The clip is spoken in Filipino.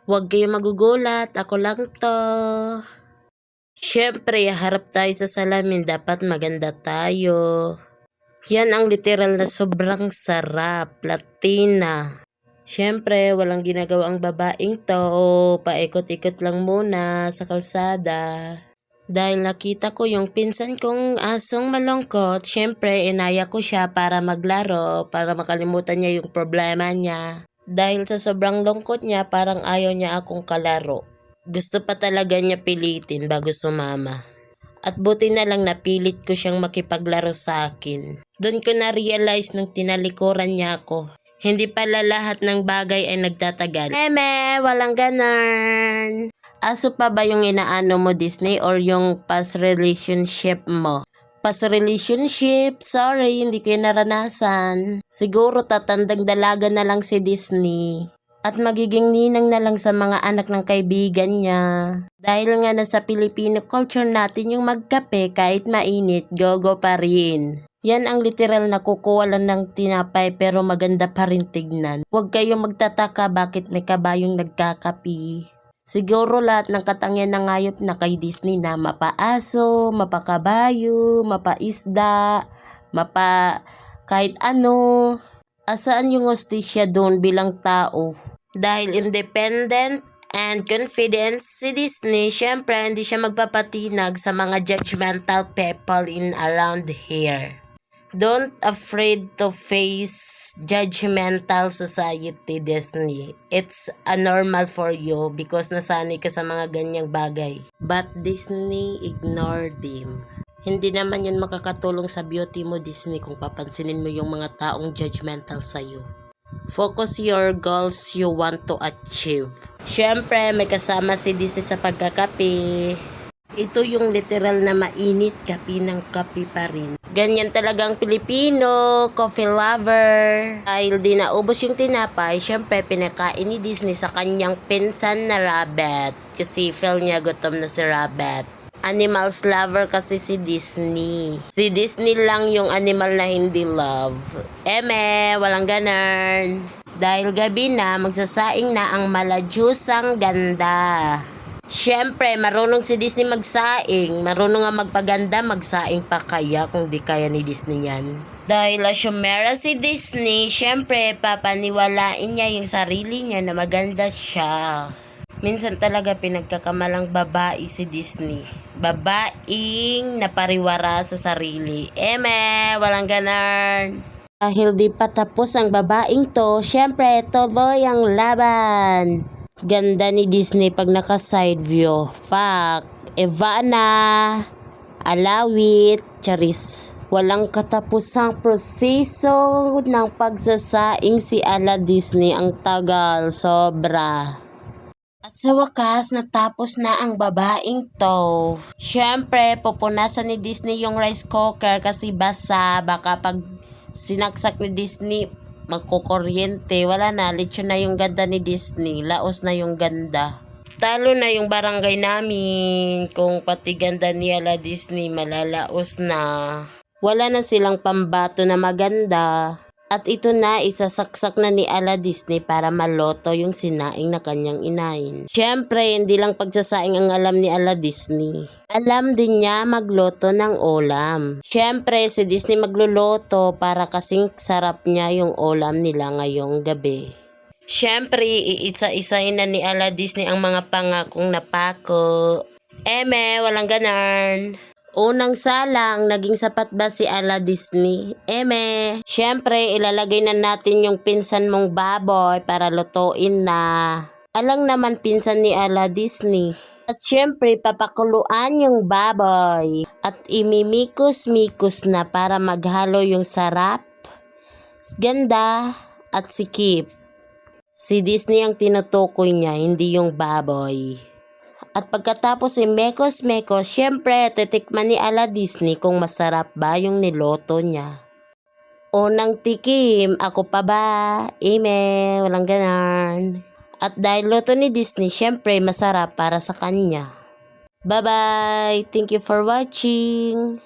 Huwag kayong magugulat, ako lang to. Siyempre, harap tayo sa salamin, dapat maganda tayo. Yan ang literal na sobrang sarap, Latina. Siyempre, walang ginagawa ang babaeng to, paikot-ikot lang muna sa kalsada. Dahil nakita ko yung pinsan kong asong malungkot, siyempre inaya ko siya para maglaro, para makalimutan niya yung problema niya. Dahil sa sobrang lungkot niya, parang ayaw niya akong kalaro. Gusto pa talaga niya pilitin bago sumama. At buti na lang napilit ko siyang makipaglaro sa akin. Doon ko na-realize nung tinalikuran niya ako. Hindi pala lahat ng bagay ay nagtatagal. Meme, walang ganon. Aso pa ba yung inaano mo, Disney, or yung past relationship mo? Past relationship? Sorry, hindi ko naranasan. Siguro tatandang dalaga na lang si Disney. At magiging ninang na lang sa mga anak ng kaibigan niya. Dahil nga nasa Filipino culture natin yung magkape kahit mainit, go pa rin. Yan ang literal na kukuha lang ng tinapay pero maganda pa rin tignan. Huwag kayong magtataka bakit may kabayong nagkakapi. Siguro lahat ng katangyan ng hayop na kay Disney na mapaaso, mapakabayo, mapaisda, kahit ano. Asaan yung hostisya doon bilang tao? Dahil independent and confident si Disney, syempre hindi siya magpapatinag sa mga judgmental people in around here. Don't afraid to face judgmental society, Disney. It's a normal for you because nasanay ka sa mga ganyang bagay. But Disney, ignore them. Hindi naman yun makakatulong sa beauty mo, Disney, kung papansinin mo yung mga taong judgmental sa'yo. Focus your goals you want to achieve. Siyempre, may kasama si Disney sa pagkakape. Ito yung literal na mainit, kape ng kape pa rin. Ganyan talagang Pilipino, coffee lover. Dahil di naubos yung tinapay, syempre pinakain ni Disney sa kanyang pinsan na rabbit. Kasi feel niya gutom na si rabbit. Animals lover kasi si Disney. Si Disney lang yung animal na hindi love. Walang ganon. Dahil gabi na, magsasaing na ang maladyusang ganda. Siyempre, marunong si Disney magsaing. Marunong nga magpaganda, magsaing pa kaya kung di kaya ni Disney yan. Dahil asyumera si Disney, siyempre, papaniwalain niya yung sarili niya na maganda siya. Minsan talaga pinagkakamalang babae si Disney. Babaeng napariwara sa sarili. Walang ganon. Dahil di pa tapos ang babaeng to, siyempre, tuloy ang laban. Ganda ni Disney pag naka-side view. Fuck. Ivana. Alawit. Charis. Walang katapusang proseso ng pagsasaing si Ala Disney. Ang tagal. Sobra. At sa wakas, natapos na ang babaeng to. Siyempre, pupunasan ni Disney yung rice cooker kasi basa. Baka pag sinaksak ni Disney, magkukuryente. Wala na, lechon na yung ganda ni Disney. Laos na yung ganda. Talo na yung barangay namin. Kung pati ganda ni Ala Disney, malalaos na. Wala na silang pambato na maganda. At ito na, isasaksak na ni Ala Disney para maloto yung sinaing na kanyang inain. Siyempre, hindi lang pagsasaing ang alam ni Ala Disney. Alam din niya magloto ng ulam. Siyempre, si Disney magluluto para kasing sarap niya yung ulam nila ngayong gabi. Siyempre, iisa-isain na ni Ala Disney ang mga pangakong napako. Walang ganon. Unang salang, naging sapat ba si Ala Disney? Siyempre, ilalagay na natin yung pinsan mong baboy para lutuin na. Alang naman pinsan ni Ala Disney. At siyempre, papakuluan yung baboy. At imimikos-mikos na para maghalo yung sarap, ganda, at sikip. Si Disney ang tinutukoy niya, hindi yung baboy. At pagkatapos mekos-mekos, syempre titikman ni Ala Disney kung masarap ba yung niloto niya. Unang tikim, ako pa ba? Walang ganon. At dahil luto ni Disney, syempre masarap para sa kanya. Bye-bye! Thank you for watching!